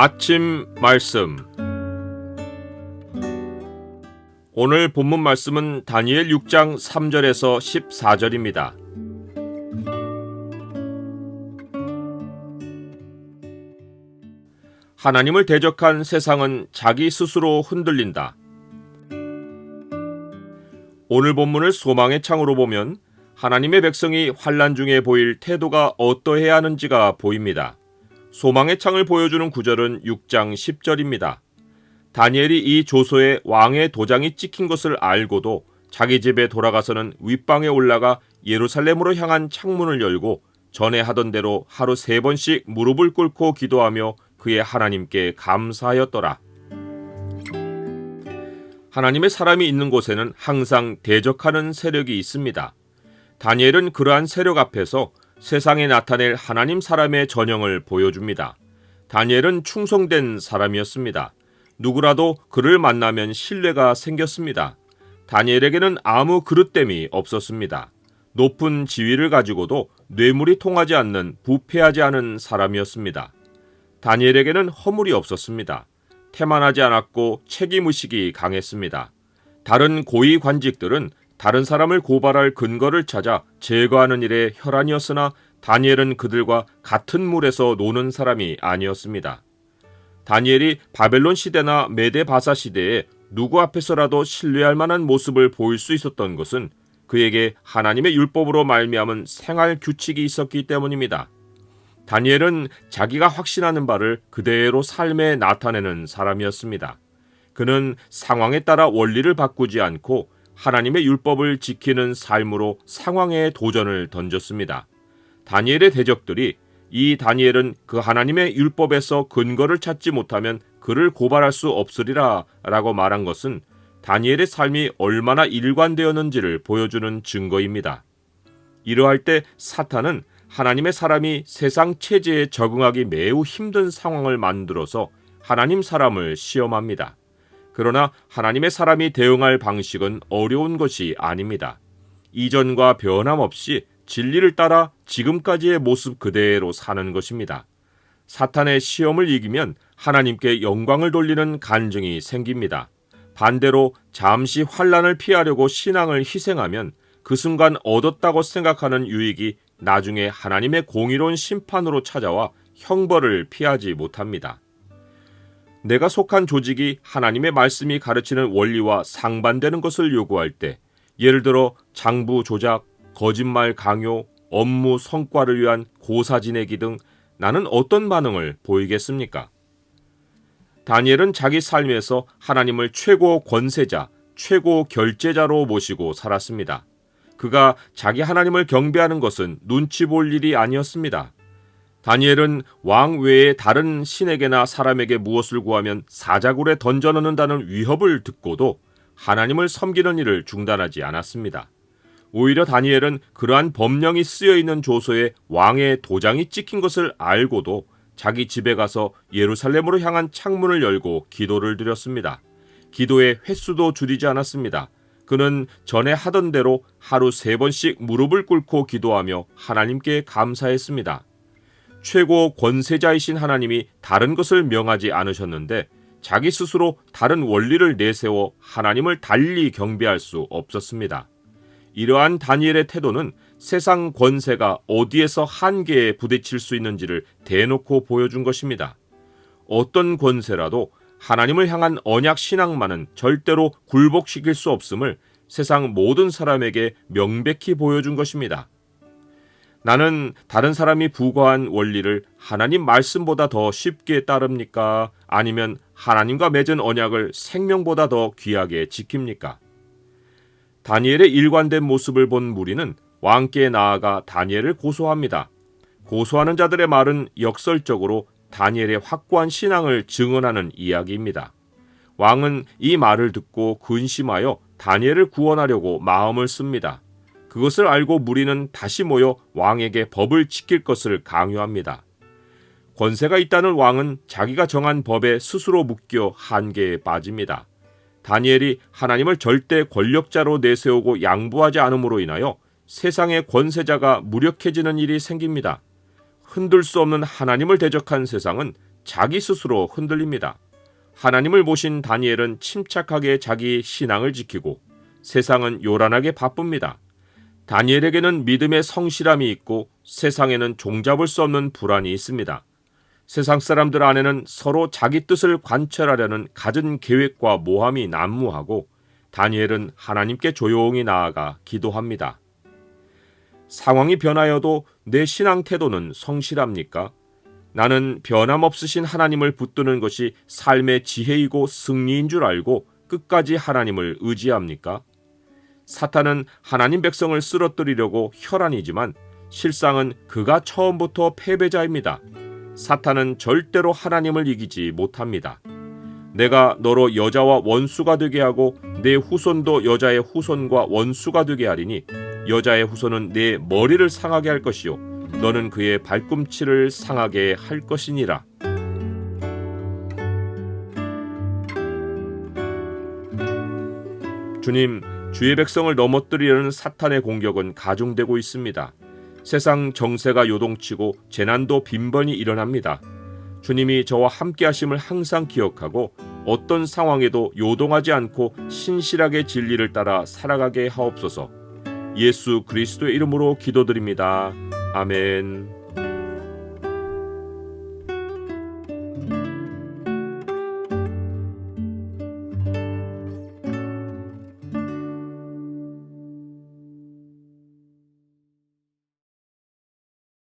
아침 말씀. 오늘 본문 말씀은 다니엘 6장 3절에서 14절입니다. 하나님을 대적한 세상은 자기 스스로 흔들린다. 오늘 본문을 소망의 창으로 보면 하나님의 백성이 환난 중에 보일 태도가 어떠해야 하는지가 보입니다. 소망의 창을 보여주는 구절은 6장 10절입니다. 다니엘이 이 조서에 왕의 도장이 찍힌 것을 알고도 자기 집에 돌아가서는 윗방에 올라가 예루살렘으로 향한 창문을 열고 전에 하던 대로 하루 3번씩 무릎을 꿇고 기도하며 그의 하나님께 감사하였더라. 하나님의 사람이 있는 곳에는 항상 대적하는 세력이 있습니다. 다니엘은 그러한 세력 앞에서 세상에 나타낼 하나님 사람의 전형을 보여줍니다. 다니엘은 충성된 사람이었습니다. 누구라도 그를 만나면 신뢰가 생겼습니다. 다니엘에게는 아무 그릇됨이 없었습니다. 높은 지위를 가지고도 뇌물이 통하지 않는 부패하지 않은 사람이었습니다. 다니엘에게는 허물이 없었습니다. 태만하지 않았고 책임의식이 강했습니다. 다른 고위 관직들은 다른 사람을 고발할 근거를 찾아 제거하는 일에 혈안이었으나 다니엘은 그들과 같은 물에서 노는 사람이 아니었습니다. 다니엘이 바벨론 시대나 메데 바사 시대에 누구 앞에서라도 신뢰할 만한 모습을 보일 수 있었던 것은 그에게 하나님의 율법으로 말미암은 생활 규칙이 있었기 때문입니다. 다니엘은 자기가 확신하는 바를 그대로 삶에 나타내는 사람이었습니다. 그는 상황에 따라 원리를 바꾸지 않고 하나님의 율법을 지키는 삶으로 상황에 도전을 던졌습니다. 다니엘의 대적들이 이 다니엘은 그 하나님의 율법에서 근거를 찾지 못하면 그를 고발할 수 없으리라 라고 말한 것은 다니엘의 삶이 얼마나 일관되었는지를 보여주는 증거입니다. 이러할 때 사탄은 하나님의 사람이 세상 체제에 적응하기 매우 힘든 상황을 만들어서 하나님 사람을 시험합니다. 그러나 하나님의 사람이 대응할 방식은 어려운 것이 아닙니다. 이전과 변함없이 진리를 따라 지금까지의 모습 그대로 사는 것입니다. 사탄의 시험을 이기면 하나님께 영광을 돌리는 간증이 생깁니다. 반대로 잠시 환난을 피하려고 신앙을 희생하면 그 순간 얻었다고 생각하는 유익이 나중에 하나님의 공의로운 심판으로 찾아와 형벌을 피하지 못합니다. 내가 속한 조직이 하나님의 말씀이 가르치는 원리와 상반되는 것을 요구할 때, 예를 들어 장부 조작, 거짓말 강요, 업무 성과를 위한 고사 지내기 등 나는 어떤 반응을 보이겠습니까? 다니엘은 자기 삶에서 하나님을 최고 권세자, 최고 결제자로 모시고 살았습니다. 그가 자기 하나님을 경배하는 것은 눈치 볼 일이 아니었습니다. 다니엘은 왕 외에 다른 신에게나 사람에게 무엇을 구하면 사자굴에 던져넣는다는 위협을 듣고도 하나님을 섬기는 일을 중단하지 않았습니다. 오히려 다니엘은 그러한 법령이 쓰여있는 조서에 왕의 도장이 찍힌 것을 알고도 자기 집에 가서 예루살렘으로 향한 창문을 열고 기도를 드렸습니다. 기도의 횟수도 줄이지 않았습니다. 그는 전에 하던 대로 하루 3번씩 무릎을 꿇고 기도하며 하나님께 감사했습니다. 최고 권세자이신 하나님이 다른 것을 명하지 않으셨는데 자기 스스로 다른 원리를 내세워 하나님을 달리 경배할 수 없었습니다. 이러한 다니엘의 태도는 세상 권세가 어디에서 한계에 부딪힐 수 있는지를 대놓고 보여준 것입니다. 어떤 권세라도 하나님을 향한 언약 신앙만은 절대로 굴복시킬 수 없음을 세상 모든 사람에게 명백히 보여준 것입니다. 나는 다른 사람이 부과한 원리를 하나님 말씀보다 더 쉽게 따릅니까? 아니면 하나님과 맺은 언약을 생명보다 더 귀하게 지킵니까? 다니엘의 일관된 모습을 본 무리는 왕께 나아가 다니엘을 고소합니다. 고소하는 자들의 말은 역설적으로 다니엘의 확고한 신앙을 증언하는 이야기입니다. 왕은 이 말을 듣고 근심하여 다니엘을 구원하려고 마음을 씁니다. 그것을 알고 무리는 다시 모여 왕에게 법을 지킬 것을 강요합니다. 권세가 있다는 왕은 자기가 정한 법에 스스로 묶여 한계에 빠집니다. 다니엘이 하나님을 절대 권력자로 내세우고 양보하지 않음으로 인하여 세상의 권세자가 무력해지는 일이 생깁니다. 흔들 수 없는 하나님을 대적한 세상은 자기 스스로 흔들립니다. 하나님을 모신 다니엘은 침착하게 자기 신앙을 지키고 세상은 요란하게 바쁩니다. 다니엘에게는 믿음의 성실함이 있고 세상에는 종잡을 수 없는 불안이 있습니다. 세상 사람들 안에는 서로 자기 뜻을 관철하려는 갖은 계획과 모함이 난무하고 다니엘은 하나님께 조용히 나아가 기도합니다. 상황이 변하여도 내 신앙 태도는 성실합니까? 나는 변함없으신 하나님을 붙드는 것이 삶의 지혜이고 승리인 줄 알고 끝까지 하나님을 의지합니까? 사탄은 하나님 백성을 쓰러뜨리려고 혈안이지만 실상은 그가 처음부터 패배자입니다. 사탄은 절대로 하나님을 이기지 못합니다. 내가 너로 여자와 원수가 되게 하고 내 후손도 여자의 후손과 원수가 되게 하리니 여자의 후손은 내 머리를 상하게 할 것이요 너는 그의 발꿈치를 상하게 할 것이니라. 주님, 주의 백성을 넘어뜨리려는 사탄의 공격은 가중되고 있습니다. 세상 정세가 요동치고 재난도 빈번히 일어납니다. 주님이 저와 함께 하심을 항상 기억하고 어떤 상황에도 요동하지 않고 신실하게 진리를 따라 살아가게 하옵소서. 예수 그리스도의 이름으로 기도드립니다. 아멘.